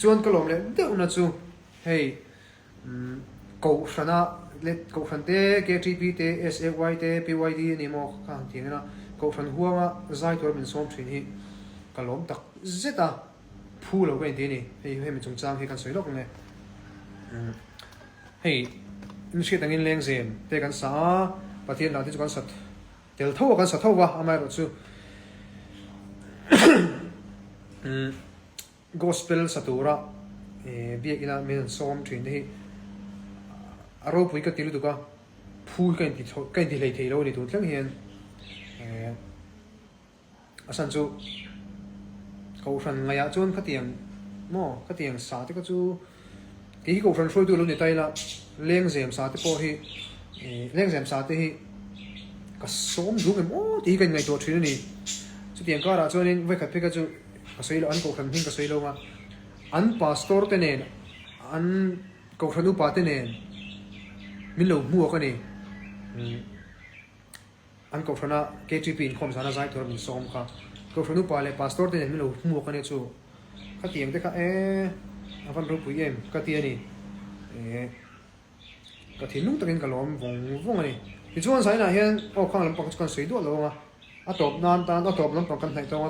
chuan ka lom le deuh na chu hei ko hrana le ko hrante KTP te SAY te PYD ni mo ka tiang na ko hran huanga zai tor min som thin hi ka lom tak zeta phu lo cái ni hei hei min chung chang hi kan soi lok nge hei in shi tangin leng zem te kan sa pathian la te chu kan sat tel tho kan sa tho wa amai ro chu gospel satura biak ina men som thin hi aro pui ka tilu tu ka phu kan ti lei thei lo ni tu tlang hian asan chu ko ran ngaya chon khatiang mo khatiang sa te ka chu ki ko ran hroi tu lo ni tai la leng zem sa te po hi leng zem sa te hi ka som du em o ti kan ngai to thin ni chu tiang ka ra chuan in vai khat pe ka chu ka sei lo an ko ran hing ka sei lo ma an pastor te nen an ko ran u pa te nen min lo mu ka ni an ko ran a KTP in khom sana zai thor min som kha ko ran u pa le pastor te nen min lo mu ka ni chu ka tiang te kha avan ro pui em ka ti ani ka thi nung takin ka lom vong ani ti chuan sai na hian o khang lam pang kan sei do lo ma a top nan tan a top lam pang kan hnai taw